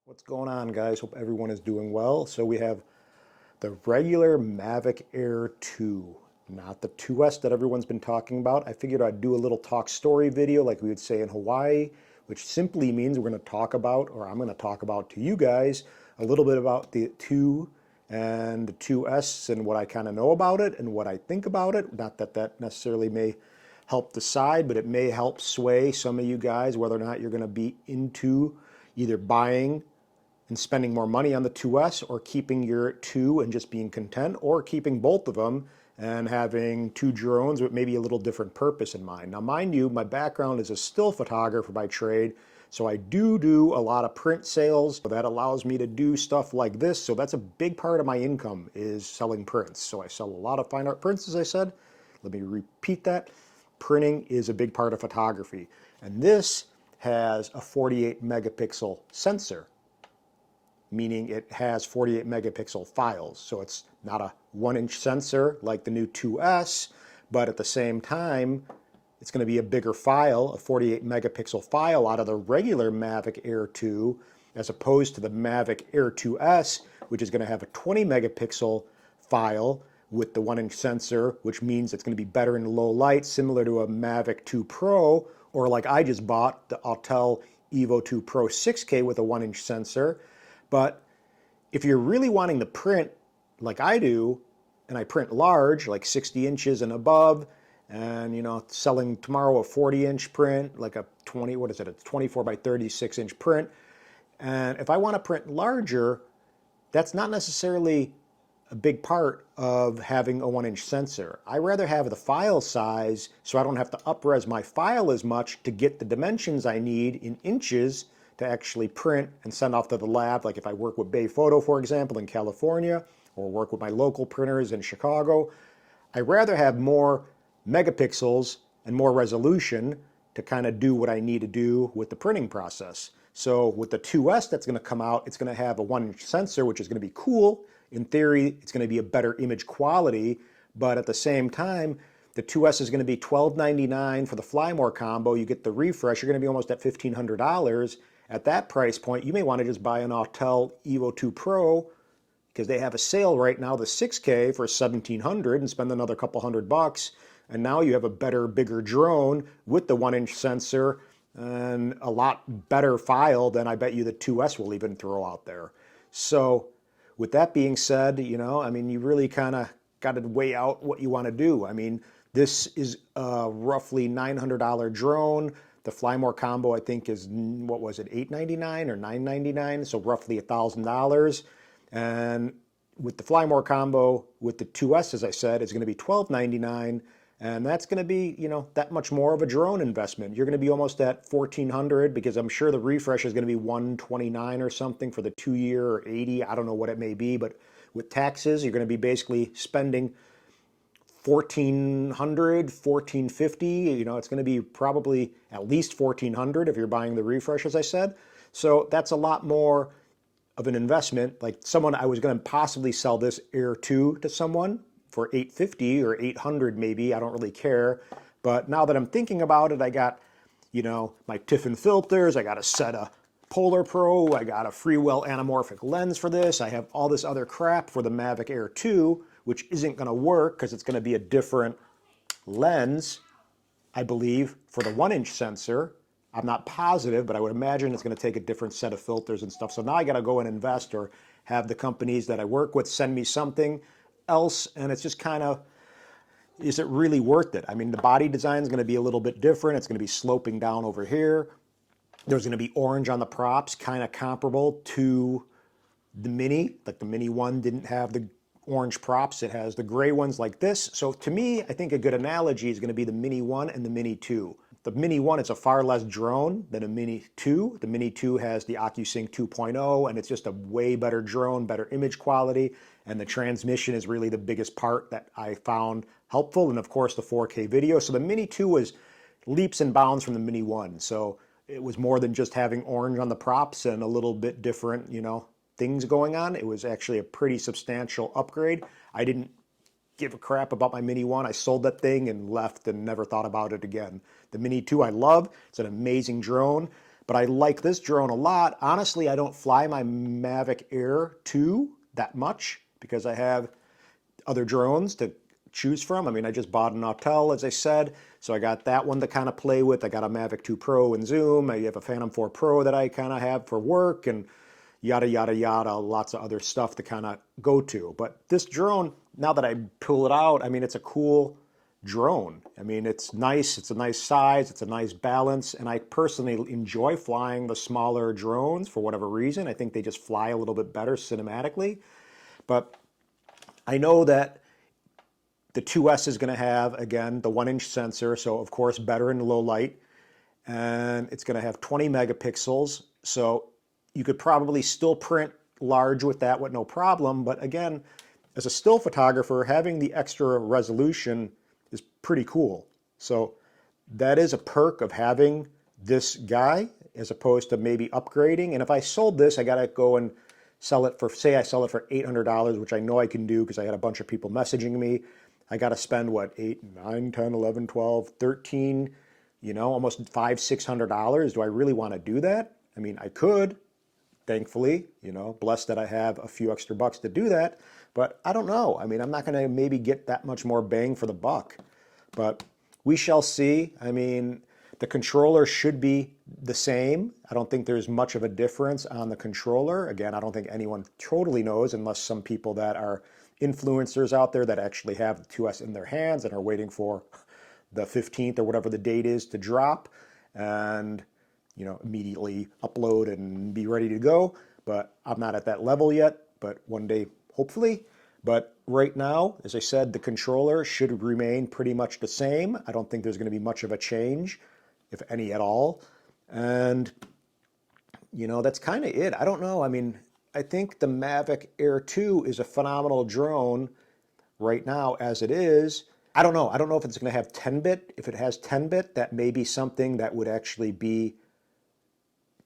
What's going on, guys? Hope everyone is doing well. So we have the regular Mavic Air 2, not the 2S that everyone's been talking about. I figured I'd do a little talk story video like we would say in Hawaii, which simply means we're going to talk about, or I'm going to talk about to you guys, a little bit about the 2 and the 2S and what I kind of know about it and what I think about it. Not that that necessarily may help decide, but it may help sway some of you guys whether or not you're going to be into either buying and spending more money on the 2S, or keeping your 2 and just being content, or keeping both of them and having two drones with maybe a little different purpose in mind. Now, mind you, my background is a still photographer by trade, so I do a lot of print sales. That allows me to do stuff like this, so that's a big part of my income is selling prints. So I sell a lot of fine art prints, as I said. Let me repeat that. Printing is a big part of photography, and this has a 48 megapixel sensor, meaning it has 48 megapixel files. So it's not a 1-inch sensor like the new 2S, but at the same time, it's going to be a bigger file, a 48 megapixel file out of the regular Mavic Air 2, as opposed to the Mavic Air 2S, which is going to have a 20 megapixel file with the 1-inch sensor, which means it's going to be better in low light, similar to a Mavic 2 Pro, or like I just bought, the Autel Evo 2 Pro 6K with a 1-inch sensor. But if you're really wanting to print like I do, and I print large, like 60 inches and above, and selling tomorrow a 40-inch print, like a 24 by 36-inch print, and if I want to print larger, that's not necessarily a big part of having a 1-inch sensor. I rather have the file size so I don't have to up-res my file as much to get the dimensions I need in inches to actually print and send off to the lab. Like if I work with Bay Photo, for example, in California, or work with my local printers in Chicago, I'd rather have more megapixels and more resolution to kind of do what I need to do with the printing process. So with the 2S that's going to come out, it's going to have a 1-inch sensor, which is going to be cool. In theory, it's going to be a better image quality, but at the same time, the 2S is going to be $12.99 for the Fly More combo. You get the refresh, you're going to be almost at $1,500. At that price point, you may want to just buy an Autel Evo 2 Pro, because they have a sale right now, the 6K for $1,700, and spend another couple $100, and now you have a better, bigger drone with the 1-inch sensor and a lot better file than I bet you the 2S will even throw out there. So with that being said, you really kind of got to weigh out what you want to do. I mean, this is a roughly $900 drone. The Fly More combo, I think, is, what was it, $899 or $999, so roughly $1,000. And with the Fly More combo, with the 2S, as I said, is going to be $12.99, and that's going to be, that much more of a drone investment. You're going to be almost at $1,400, because I'm sure the refresh is going to be $129 or something for the 2-year, or $80, I don't know what it may be, but with taxes, you're going to be basically spending $1,400, $1,450. It's going to be probably at least $1,400 if you're buying the refresh, as I said. So that's a lot more of an investment. Like I was going to possibly sell this Air 2 to someone for $850 or $800 maybe. I don't really care. But now that I'm thinking about it, I got, my Tiffin filters. I got a set of Polar Pro. I got a Freewell anamorphic lens for this. I have all this other crap for the Mavic Air 2, which isn't going to work because it's going to be a different lens, I believe, for the 1-inch sensor. I'm not positive, but I would imagine it's going to take a different set of filters and stuff. So now I got to go and invest, or have the companies that I work with send me something else, and it's just kind of, is it really worth it? I mean, the body design is going to be a little bit different. It's going to be sloping down over here. There's going to be orange on the props, kind of comparable to the Mini. Like the Mini 1 didn't have the orange props. It has the gray ones like this. So to me, I think a good analogy is going to be the Mini 1 and the Mini 2. The Mini 1 is a far less drone than a Mini 2. The Mini 2 has the occusync 2.0, and it's just a way better drone, better image quality, and the transmission is really the biggest part that I found helpful, and of course the 4K video. So the Mini 2 was leaps and bounds from the Mini 1. So it was more than just having orange on the props and a little bit different, things going on. It was actually a pretty substantial upgrade. I didn't give a crap about my Mini 1. I sold that thing and left and never thought about it again. The Mini 2 I love. It's an amazing drone, But I like this drone a lot. Honestly, I don't fly my Mavic Air 2 that much because I have other drones to choose from. I mean, I just bought an Autel, as I said, so I got that one to kind of play with. I got a Mavic 2 Pro and Zoom. I have a Phantom 4 Pro that I kind of have for work and yada, yada, yada, lots of other stuff to kind of go to. But this drone, now that I pull it out, I mean, it's a cool drone. I mean, it's nice, it's a nice size, it's a nice balance, and I personally enjoy flying the smaller drones for whatever reason. I think they just fly a little bit better cinematically. But I know that the 2S is going to have, again, the 1-inch sensor, so of course better in low light, and it's going to have 20 megapixels, so you could probably still print large with that with no problem, but again, as a still photographer, having the extra resolution is pretty cool. So that is a perk of having this guy as opposed to maybe upgrading. And if I sold this, I got to go and sell it for, say I sell it for $800, which I know I can do because I had a bunch of people messaging me. I got to spend what, 8, 9, 10, 11, 12, 13, you know, almost $500, $600. Do I really want to do that? I mean, I could, thankfully, you know, blessed that I have a few extra bucks to do that. But I don't know. I mean, I'm not going to maybe get that much more bang for the buck. But we shall see. I mean, the controller should be the same. I don't think there's much of a difference on the controller. Again, I don't think anyone totally knows unless some people that are influencers out there that actually have the 2S in their hands and are waiting for the 15th or whatever the date is to drop and, you know, immediately upload and be ready to go. But I'm not at that level yet, but one day, hopefully. But right now, as I said, the controller should remain pretty much the same. I don't think there's going to be much of a change, if any at all. And, you know, that's kind of it. I don't know. I mean, I think the Mavic Air 2 is a phenomenal drone right now as it is. I don't know. I don't know if it's going to have 10-bit. If it has 10-bit, that may be something that would actually be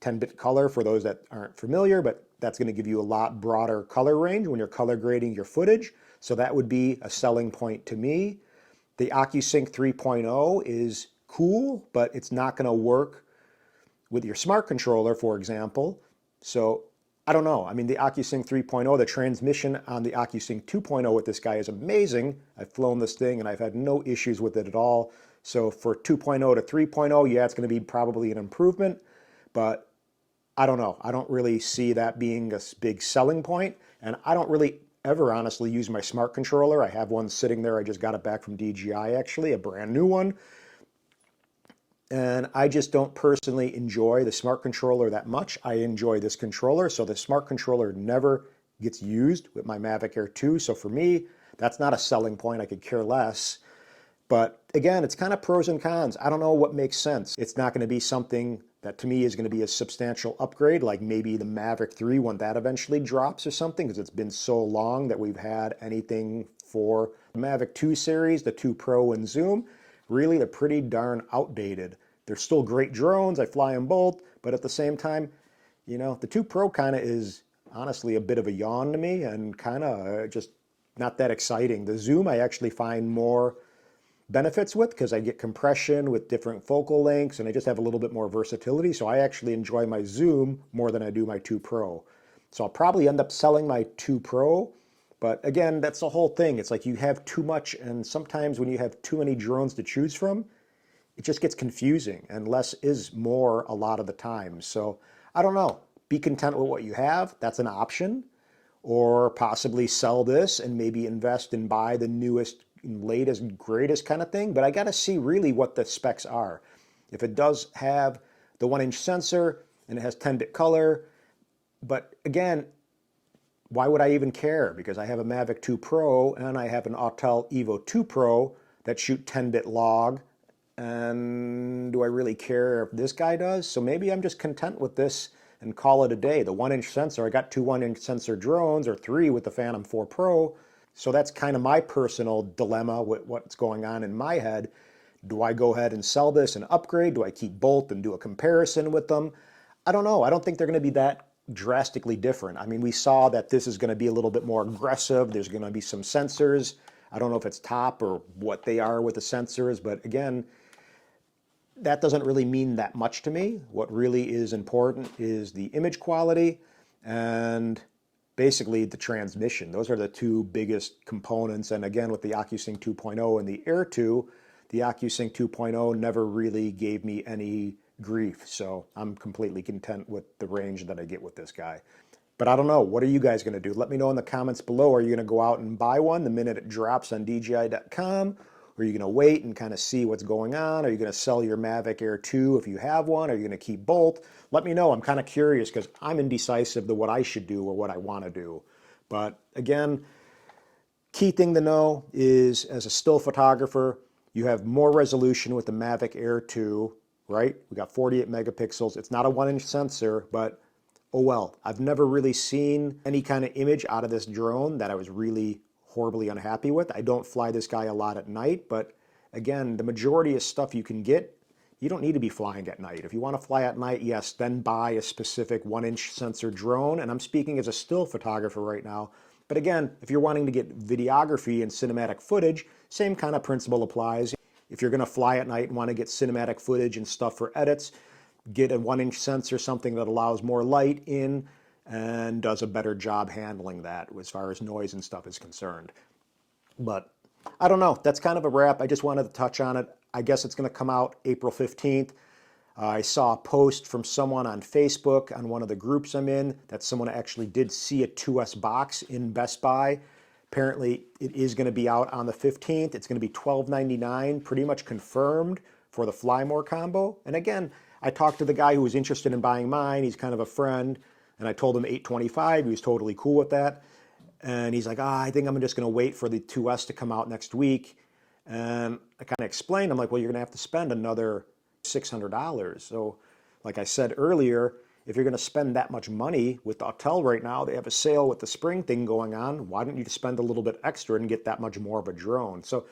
10-bit color for those that aren't familiar, but that's going to give you a lot broader color range when you're color grading your footage. So that would be a selling point to me. The occusync 3.0 is cool, but it's not going to work with your smart controller, for example. So I don't know. I mean, the occusync 3.0, the transmission on the occusync 2.0 with this guy is amazing. I've flown this thing and I've had no issues with it at all. So for 2.0 to 3.0, yeah, it's going to be probably an improvement, but I don't know. I don't really see that being a big selling point, and I don't really ever honestly use my smart controller. I have one sitting there. I just got it back from DJI, actually, a brand new one. And I just don't personally enjoy the smart controller that much. I enjoy this controller, so the smart controller never gets used with my Mavic Air 2. So for me, that's not a selling point. I could care less. But again, it's kind of pros and cons. I don't know what makes sense. It's not going to be something that to me is going to be a substantial upgrade, like maybe the Mavic 3 when that eventually drops or something, because it's been so long that we've had anything for the Mavic 2 series, the 2 Pro and Zoom. Really, they're pretty darn outdated. They're still great drones. I fly them both, but at the same time, you know, the 2 Pro kind of is honestly a bit of a yawn to me and kind of just not that exciting. The Zoom I actually find more benefits with because I get compression with different focal lengths and I just have a little bit more versatility. So I actually enjoy my Zoom more than I do my 2 Pro. So I'll probably end up selling my 2 Pro. But again, that's the whole thing. It's like you have too much, and sometimes when you have too many drones to choose from, it just gets confusing, and less is more a lot of the time. So I don't know. Be content with what you have. That's an option. Or possibly sell this and maybe invest and buy the newest, latest, greatest kind of thing. But I got to see really what the specs are. If it does have the 1-inch sensor and it has 10-bit color, but again, why would I even care? Because I have a Mavic 2 Pro and I have an Autel Evo 2 Pro that shoot 10-bit log. And do I really care if this guy does? So maybe I'm just content with this and call it a day. The 1-inch sensor, I got 2 1-inch sensor drones, or 3 with the Phantom 4 Pro. So that's kind of my personal dilemma with what's going on in my head. Do I go ahead and sell this and upgrade? Do I keep both and do a comparison with them? I don't know. I don't think they're going to be that drastically different. I mean, we saw that this is going to be a little bit more aggressive. There's going to be some sensors. I don't know if it's top or what they are with the sensors, but again, that doesn't really mean that much to me. What really is important is the image quality and basically the transmission. Those are the two biggest components. And again, with the occusync 2.0 and the Air 2, the occusync 2.0 never really gave me any grief. So I'm completely content with the range that I get with this guy. But I don't know, what are you guys going to do? Let me know in the comments below. Are you going to go out and buy one the minute it drops on DJI.com? Or are you going to wait and kind of see what's going on? Are you going to sell your Mavic Air 2 if you have one? Are you going to keep both? Let me know. I'm kind of curious because I'm indecisive to what I should do or what I want to do. But again, key thing to know is as a still photographer, you have more resolution with the Mavic Air 2, right? We got 48 megapixels. It's not a 1-inch sensor, but oh well. I've never really seen any kind of image out of this drone that I was really horribly unhappy with. I don't fly this guy a lot at night, but again, the majority of stuff you can get, you don't need to be flying at night. If you want to fly at night, yes, then buy a specific 1-inch sensor drone. And I'm speaking as a still photographer right now. But again, if you're wanting to get videography and cinematic footage, same kind of principle applies. If you're going to fly at night and want to get cinematic footage and stuff for edits, get a 1-inch sensor, something that allows more light in and does a better job handling that as far as noise and stuff is concerned. But I don't know. That's kind of a wrap. I just wanted to touch on it. I guess it's going to come out April 15th. I saw a post from someone on Facebook on one of the groups I'm in that someone actually did see a 2S box in Best Buy. Apparently, it is going to be out on the 15th. It's going to be $12.99, pretty much confirmed for the Fly More combo. And again, I talked to the guy who was interested in buying mine. He's kind of a friend. And I told him $825. He was totally cool with that. And he's like, I think I'm just going to wait for the 2S to come out next week. And I kind of explained, I'm like, well, you're going to have to spend another $600. So like I said earlier, if you're going to spend that much money with the Atort right now, they have a sale with the spring thing going on. Why don't you spend a little bit extra and get that much more of a drone? So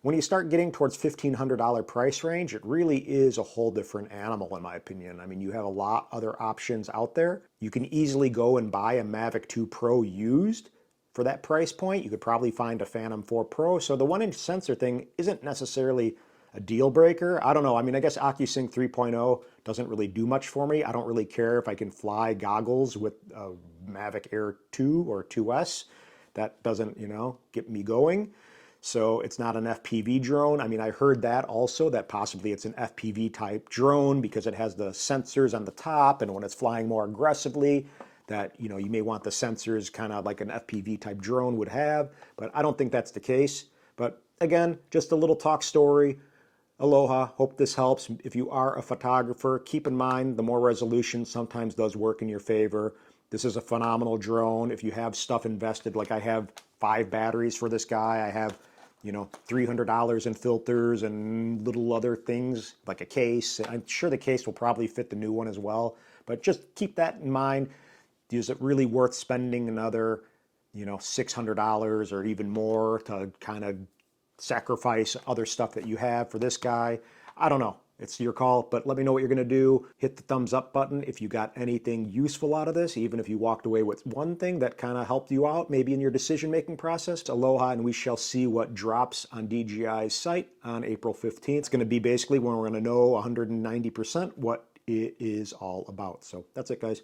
when you start getting towards $1,500 price range, it really is a whole different animal in my opinion. I mean, you have a lot other options out there. You can easily go and buy a Mavic 2 Pro used for that price point. You could probably find a Phantom 4 Pro. So the 1-inch sensor thing isn't necessarily a deal breaker. I don't know. I mean, I guess occusync 3.0 doesn't really do much for me. I don't really care if I can fly goggles with a Mavic Air 2 or 2S. That doesn't, get me going. So it's not an FPV drone. I mean, I heard that also, that possibly it's an FPV type drone because it has the sensors on the top, and when it's flying more aggressively, that, you may want the sensors kind of like an FPV type drone would have, but I don't think that's the case. But again, just a little talk story. Aloha, hope this helps. If you are a photographer, keep in mind the more resolution sometimes does work in your favor. This is a phenomenal drone. If you have stuff invested, like I have 5 batteries for this guy, I have $300 in filters and little other things like a case. I'm sure the case will probably fit the new one as well, but just keep that in mind. Is it really worth spending another, $600 or even more to kind of sacrifice other stuff that you have for this guy? I don't know. It's your call, but let me know what you're going to do. Hit the thumbs up button if you got anything useful out of this, even if you walked away with one thing that kind of helped you out, maybe in your decision-making process. Aloha, and we shall see what drops on DJI's site on April 15th. It's going to be basically when we're going to know 190% what it is all about. So that's it, guys.